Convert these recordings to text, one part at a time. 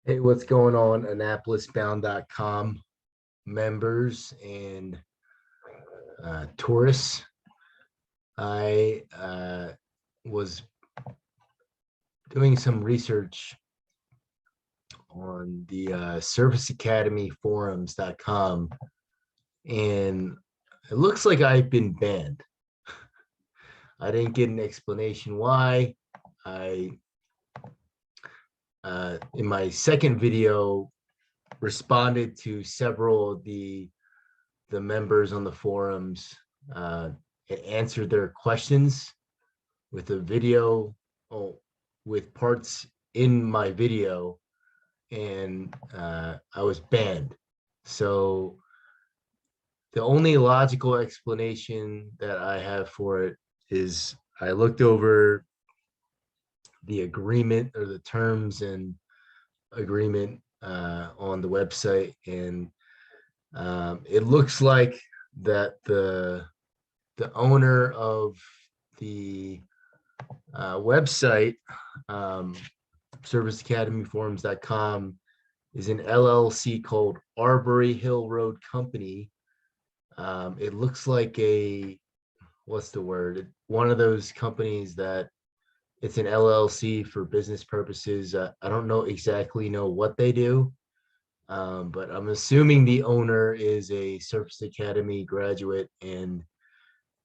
Hey, what's going on, AnnapolisBound.com members and tourists? I was doing some research on the Service Academy forums.com, and it looks like I've been banned. I didn't get an explanation why. I, in my second video, responded to several of the members on the forums and answered their questions with a video, oh, with parts in my video, and I was banned. So the only logical explanation that I have for it is I looked over the agreement or the terms and agreement on the website, and it looks like that the owner of the website, um, serviceacademyforums.com, is an LLC called Arbery Hill Road Company. It looks like what's the word? One of those companies that it's an LLC for business purposes. I don't know what they do, but I'm assuming the owner is a Service Academy graduate and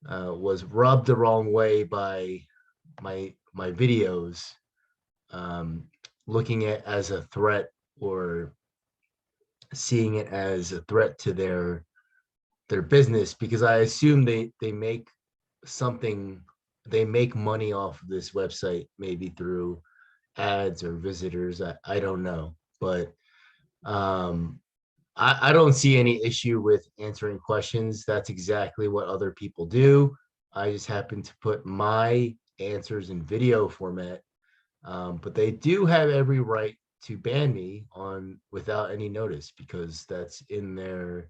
was rubbed the wrong way by my videos, um, looking at as a threat or seeing it as a threat to their business, because I assume they make something, they make money off of this website, maybe through ads or visitors. I don't know, but um, I don't see any issue with answering questions. That's exactly what other people do. I just happen to put my answers in video format. But they do have every right to ban me on without any notice, because that's in their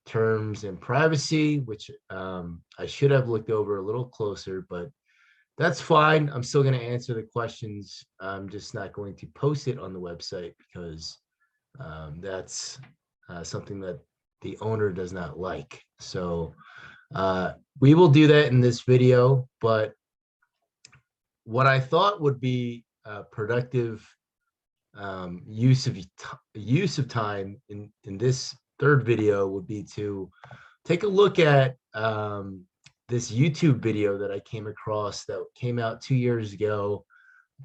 terms and privacy, which I should have looked over a little closer, but that's fine. I'm still going to answer the questions. I'm just not going to post it on the website because that's something that the owner does not like. So we will do that in this video, but what I thought would be productive use of time in this third video would be to take a look at this YouTube video that I came across that came out 2 years ago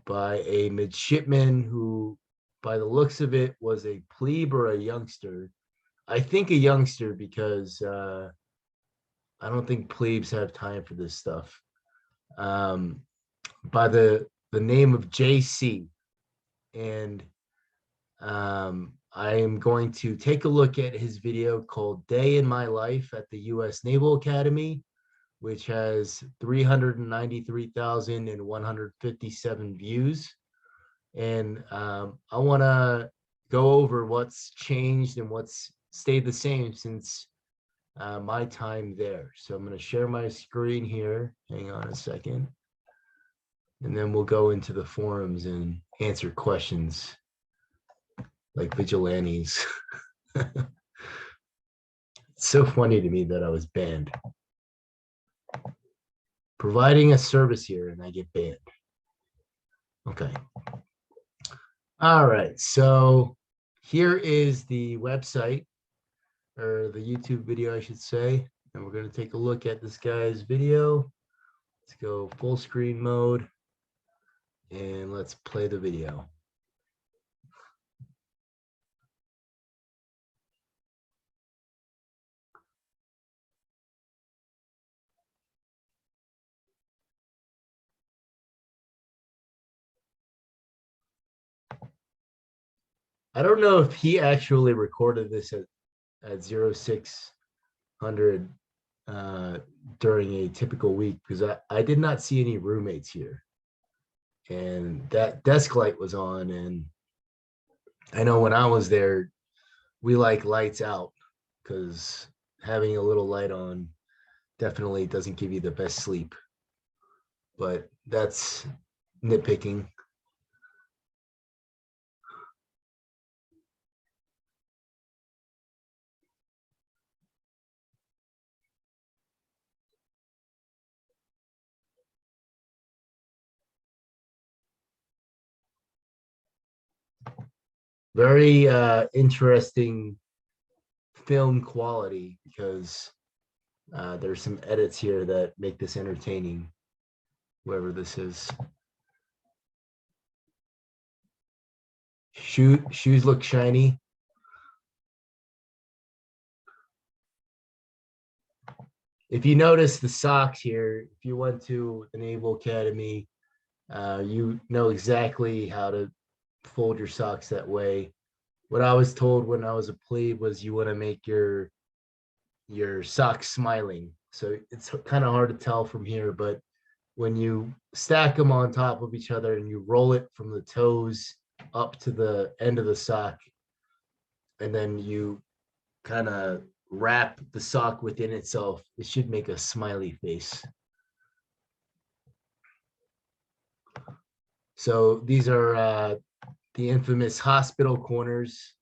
by a midshipman who, by the looks of it, was a plebe or a youngster. I think a youngster, because I don't think plebes have time for this stuff. Um, by the name of JC, and I am going to take a look at his video called Day in My Life at the U.S. Naval Academy, which has 393,157 views. And I want to go over what's changed and what's stayed the same since my time there. So I'm going to share my screen here. Hang on a second. And then we'll go into the forums and answer questions like vigilantes. It's so funny to me that I was banned. Providing a service here and I get banned. Okay. All right. So here is the website, or the YouTube video, I should say. And we're going to take a look at this guy's video. Let's go full screen mode and let's play the video. I don't know if he actually recorded this at 0600 during a typical week, because I did not see any roommates here. And that desk light was on, and I know when I was there, we like lights out, because having a little light on definitely doesn't give you the best sleep. But that's nitpicking. Very interesting film quality because there's some edits here that make this entertaining, whoever this is. Shoes look shiny. If you notice the socks here, if you went to the Naval Academy, you know exactly how to fold your socks that way. What I was told when I was a plebe was you want to make your socks smiling. So it's kind of hard to tell from here, but when you stack them on top of each other and you roll it from the toes up to the end of the sock, and then you kind of wrap the sock within itself, it should make a smiley face. So these are the infamous hospital corners,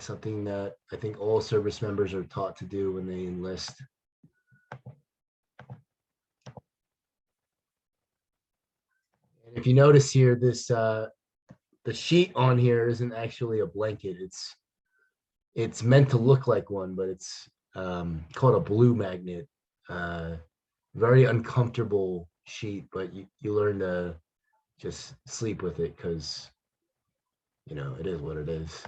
something that I think all service members are taught to do when they enlist. And if you notice here, this the sheet on here isn't actually a blanket. It's meant to look like one, but it's called a blue magnet. Very uncomfortable sheet, but you learn to just sleep with it because it is what it is.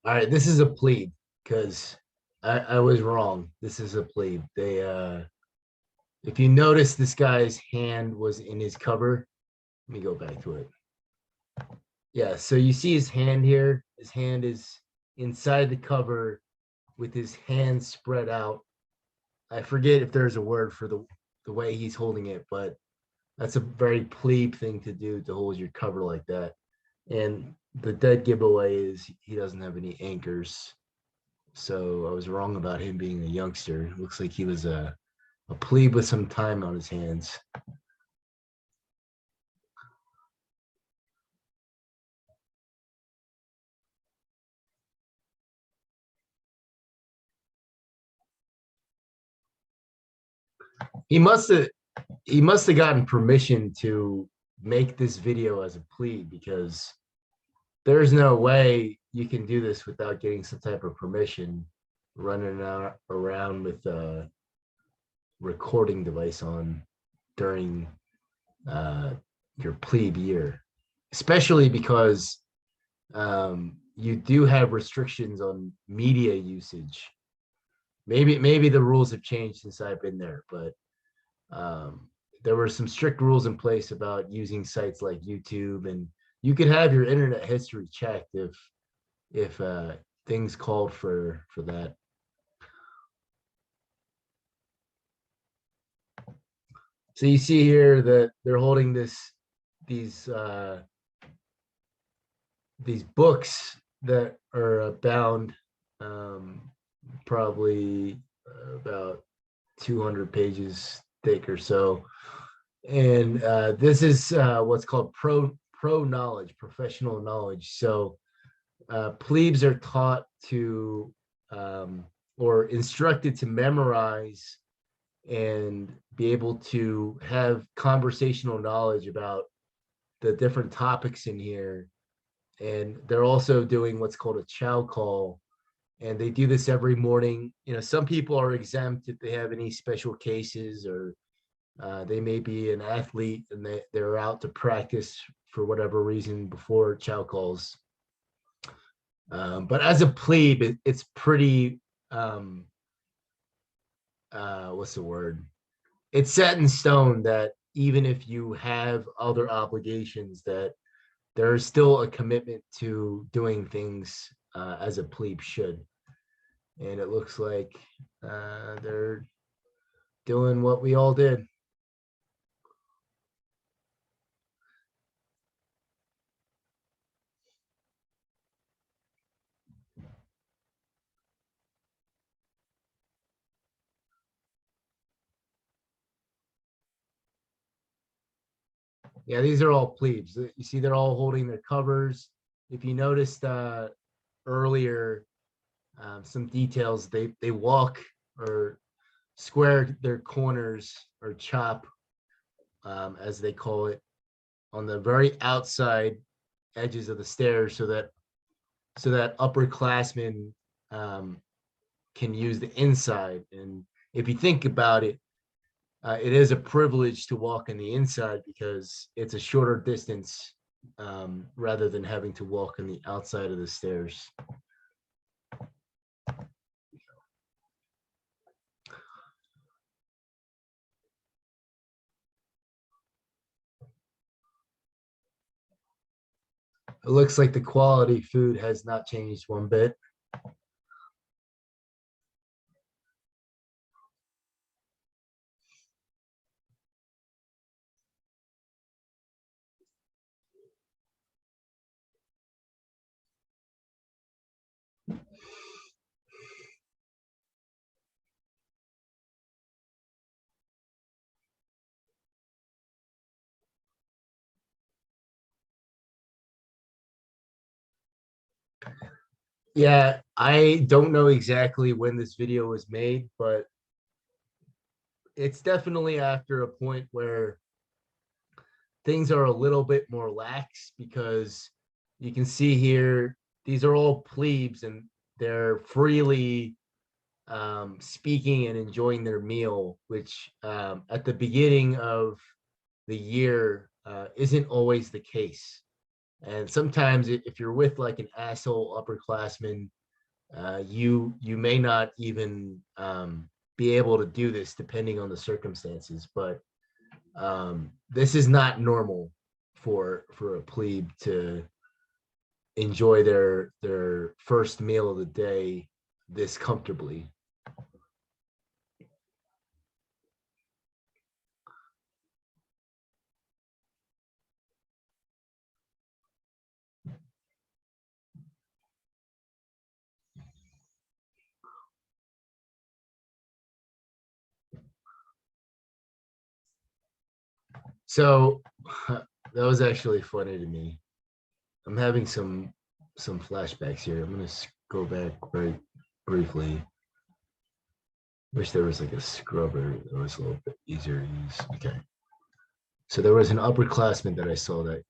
All right, this is a plebe because I was wrong. This is a plebe. They if you notice this guy's hand was in his cover. Let me go back to it. Yeah, so you see his hand here. His hand is inside the cover with his hands spread out. I forget if there's a word for the way he's holding it, but that's a very plebe thing to do, to hold your cover like that. And the dead giveaway is he doesn't have any anchors. So I was wrong about him being a youngster. It looks like he was a plebe with some time on his hands. He must have he must have gotten permission to make this video as a plebe, because there's no way you can do this without getting some type of permission, running around with a recording device on during uh, your plebe year, especially because you do have restrictions on media usage. Maybe the rules have changed since I've been there, but um, there were some strict rules in place about using sites like YouTube, and you could have your internet history checked if things called for that. So you see here that they're holding these these books that are bound, um, probably about 200 pages thick or so, and this is what's called pro knowledge, professional knowledge. So plebes are taught to or instructed to memorize and be able to have conversational knowledge about the different topics in here. And they're also doing what's called a chow call. And they do this every morning. Some people are exempt if they have any special cases, or they may be an athlete and they're out to practice for whatever reason before chow calls. But as a plebe, it's pretty, what's the word? It's set in stone that even if you have other obligations, that there is still a commitment to doing things as a plebe should. And it looks like they're doing what we all did. Yeah, these are all plebes. You see, they're all holding their covers. If you noticed earlier, some details, they walk or square their corners or chop, as they call it, on the very outside edges of the stairs, so that upperclassmen um, can use the inside. And if you think about it, it is a privilege to walk on the inside because it's a shorter distance, rather than having to walk on the outside of the stairs. It looks like the quality food has not changed one bit. Yeah, I don't know exactly when this video was made, but it's definitely after a point where things are a little bit more lax, because you can see here, these are all plebes and they're freely speaking and enjoying their meal, which at the beginning of the year isn't always the case. And sometimes if you're with like an asshole upperclassman, you may not even be able to do this depending on the circumstances. But this is not normal for a plebe to enjoy their first meal of the day this comfortably. So that was actually funny to me. I'm having some flashbacks here. I'm gonna go back very briefly. Wish there was like a scrubber that was a little bit easier to use. Okay. So there was an upperclassman that I saw that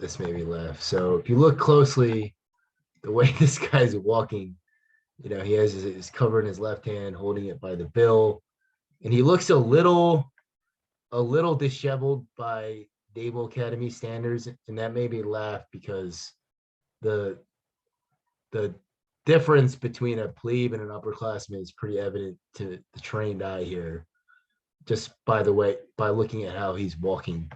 this made me laugh. So if you look closely, the way this guy's walking, he has his cover in his left hand, holding it by the bill, and he looks a little disheveled by Naval Academy standards, and that made me laugh because the the difference between a plebe and an upperclassman is pretty evident to the trained eye here, just by looking at how he's walking.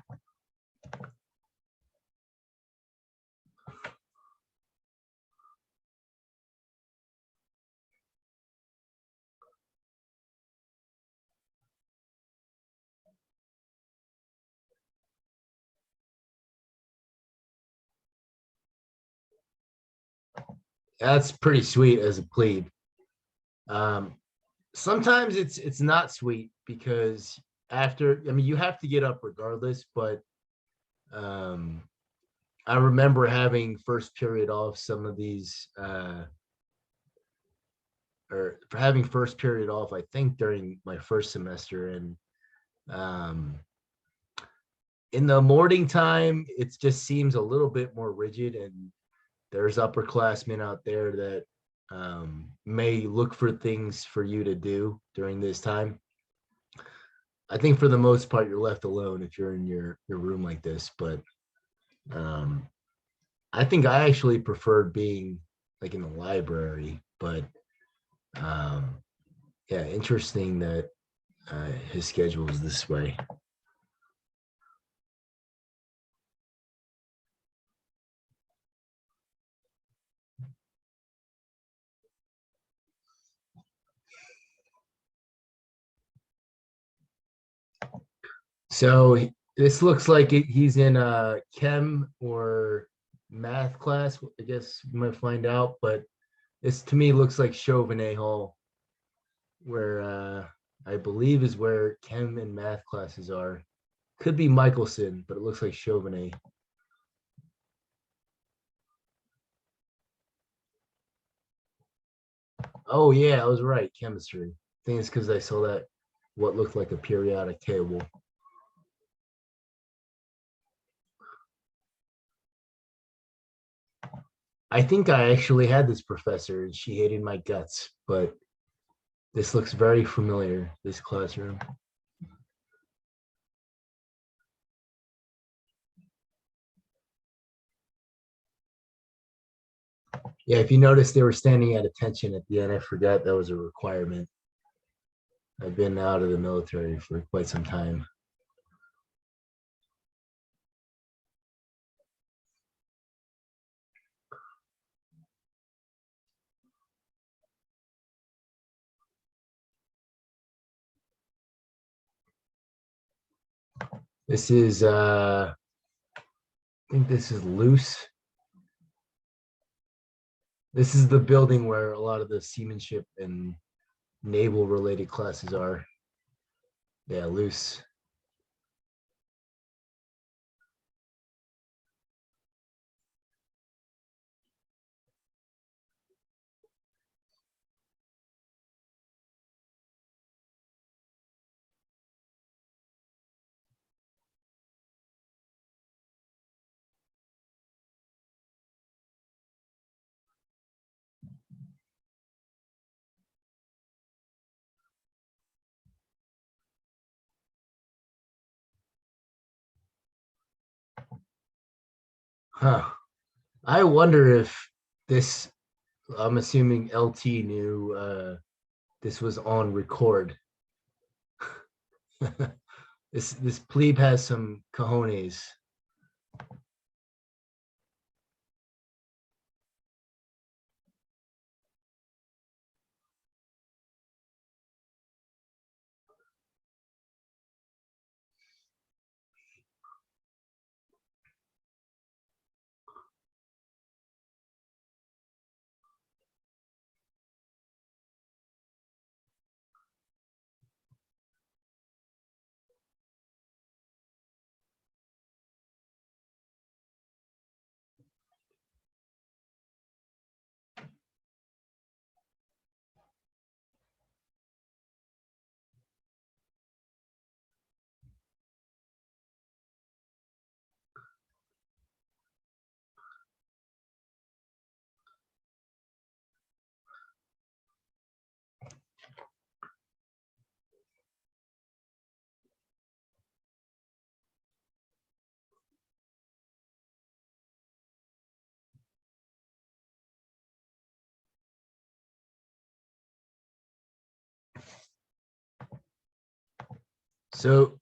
That's pretty sweet as a plebe. Um, Sometimes it's not sweet because after, I mean, you have to get up regardless, but um, I remember having first period off some of these, or for having first period off, I think during my first semester. And um, in the morning time, it just seems a little bit more rigid. And there's upperclassmen out there that may look for things for you to do during this time. I think for the most part, you're left alone if you're in your room like this. But um, I think I actually preferred being like in the library. But um, yeah, interesting that his schedule is this way. So this looks like he's in a chem or math class. I guess we might find out. But this to me looks like Chauvenet Hall, where I believe is where chem and math classes are. Could be Michelson, but it looks like Chauvenet. Oh yeah, I was right. Chemistry. I think it's because I saw that what looked like a periodic table. I think I actually had this professor and she hated my guts, but this looks very familiar, this classroom. Yeah, if you notice, they were standing at attention at the end. I forgot that was a requirement. I've been out of the military for quite some time. This is, I think this is loose. This is the building where a lot of the seamanship and naval related classes are. Yeah, loose. Huh. I wonder if this, I'm assuming LT knew this was on record. This plebe has some cojones. So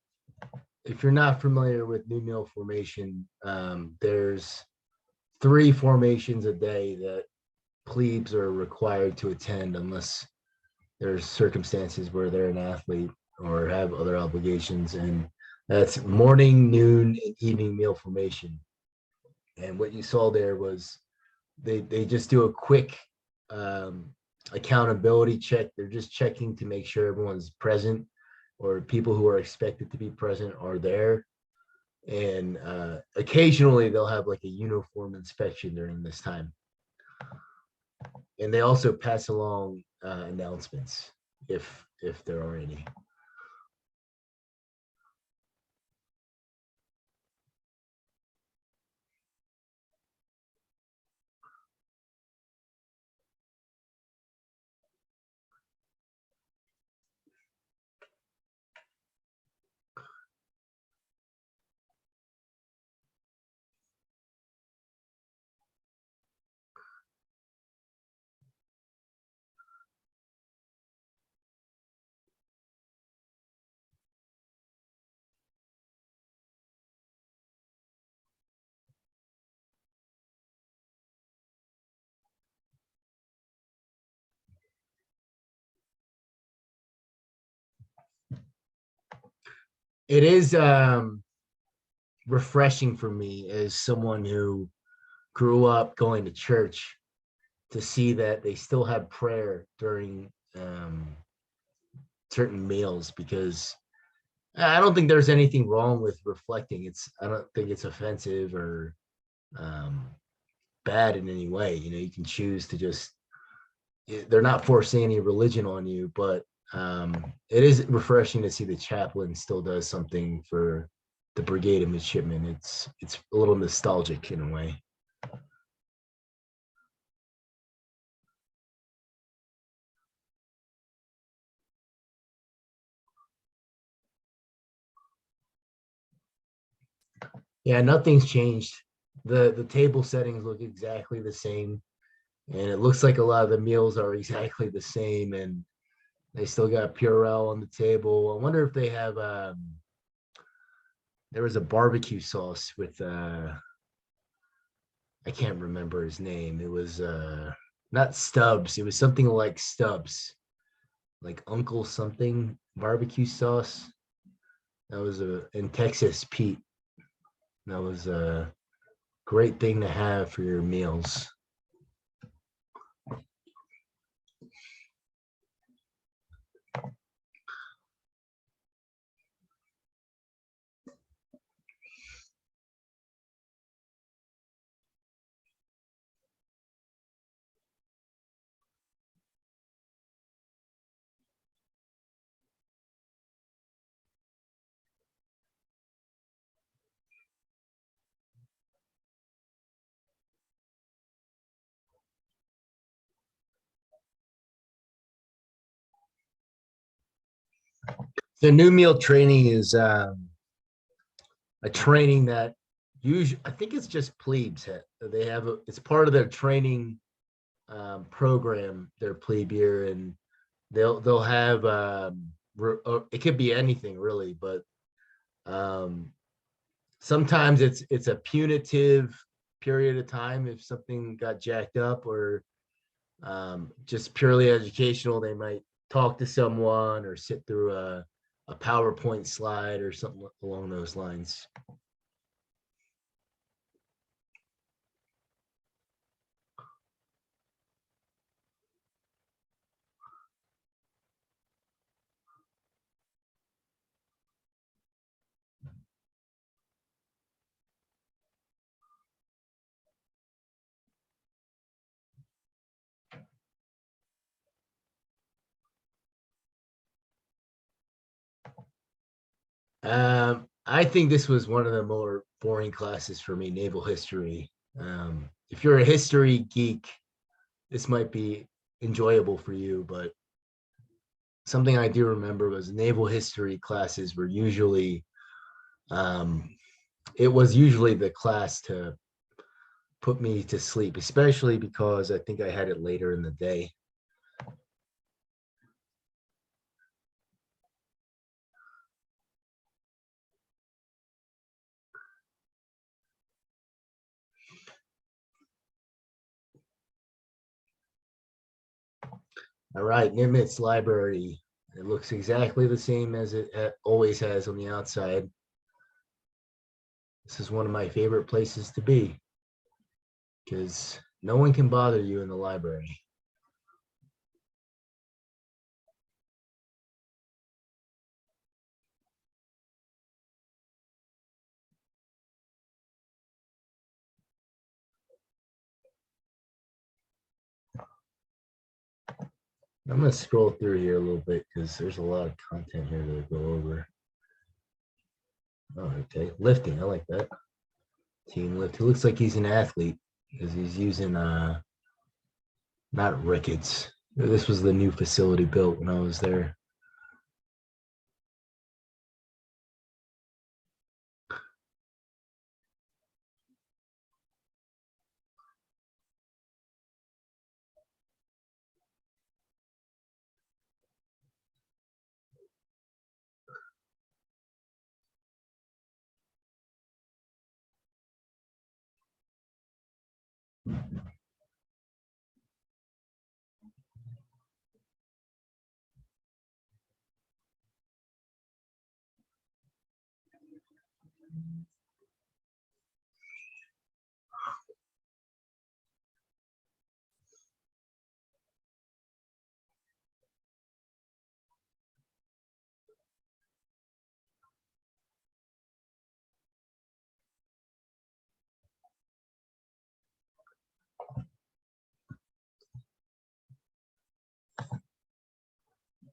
if you're not familiar with New Mill formation, there's three formations a day that plebes are required to attend unless there's circumstances where they're an athlete or have other obligations. And that's morning, noon, and evening meal formation. And what you saw there was they just do a quick um, accountability check. They're just checking to make sure everyone's present or people who are expected to be present are there. And occasionally they'll have like a uniform inspection during this time. And they also pass along announcements if there are any. It is refreshing for me as someone who grew up going to church to see that they still have prayer during certain meals because I don't think there's anything wrong with reflecting. I don't think it's offensive or um, bad in any way. You know, you can choose to just, they're not forcing any religion on you, but it is refreshing to see the chaplain still does something for the brigade of midshipmen. It's a little nostalgic in a way. Yeah, nothing's changed. The table settings look exactly the same, and it looks like a lot of the meals are exactly the same, and they still got Purell on the table. I wonder if they have there was a barbecue sauce with I can't remember his name. It was not Stubbs. It was something like Stubbs, like Uncle something barbecue sauce. That was a in Texas, Pete. That was a great thing to have for your meals. The new meal training is a training that usually I think it's just plebes. They have it's part of their training program, their plebe year, and they'll have it could be anything really, but um, sometimes it's a punitive period of time if something got jacked up, or just purely educational. They might talk to someone or sit through a PowerPoint slide or something along those lines. I think this was one of the more boring classes for me, naval history. If you're a history geek, this might be enjoyable for you, but something I do remember was naval history classes were usually, um, it was usually the class to put me to sleep, especially because I think I had it later in the day. All right, Nimitz Library. It looks exactly the same as it always has on the outside. This is one of my favorite places to be because no one can bother you in the library. I'm going to scroll through here a little bit because there's a lot of content here to go over. Oh, okay. Lifting. I like that. Team lift. He looks like he's an athlete because he's using not rickets. This was the new facility built when I was there.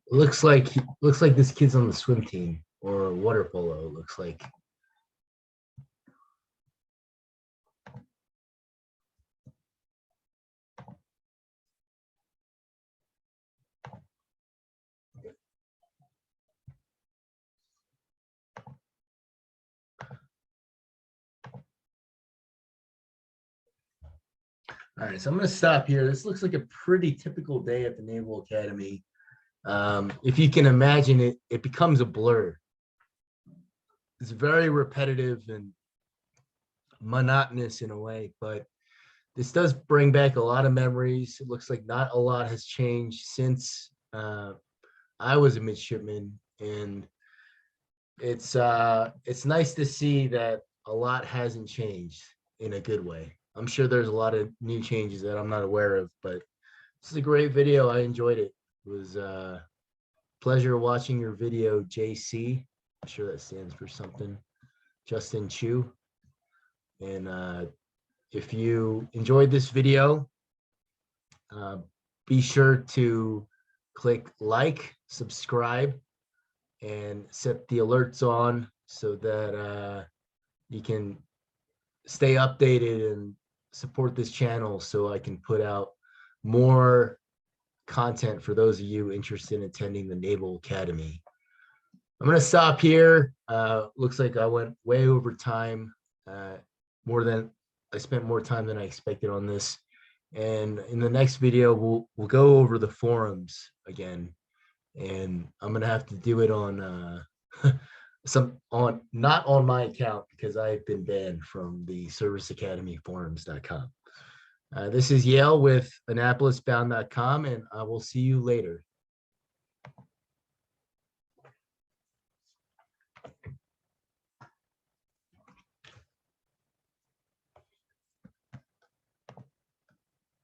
Looks like this kid's on the swim team or water polo. It looks like. All right, so I'm going to stop here. This looks like a pretty typical day at the Naval Academy. If you can imagine it, it becomes a blur. It's very repetitive and monotonous in a way, but this does bring back a lot of memories. It looks like not a lot has changed since I was a midshipman, and it's nice to see that a lot hasn't changed in a good way. I'm sure there's a lot of new changes that I'm not aware of, but this is a great video. I enjoyed it. It was a pleasure watching your video, JC. I'm sure that stands for something. Justin Chu. And if you enjoyed this video, be sure to click like, subscribe, and set the alerts on so that you can stay updated and support this channel so I can put out more content for those of you interested in attending the Naval Academy. I'm going to stop here. Looks like I went way over time, I spent more time than I expected on this. And in the next video, we'll go over the forums again, and I'm gonna have to do it on not on my account because I've been banned from the serviceacademyforums.com. This is Yale with AnnapolisBound.com, and I will see you later.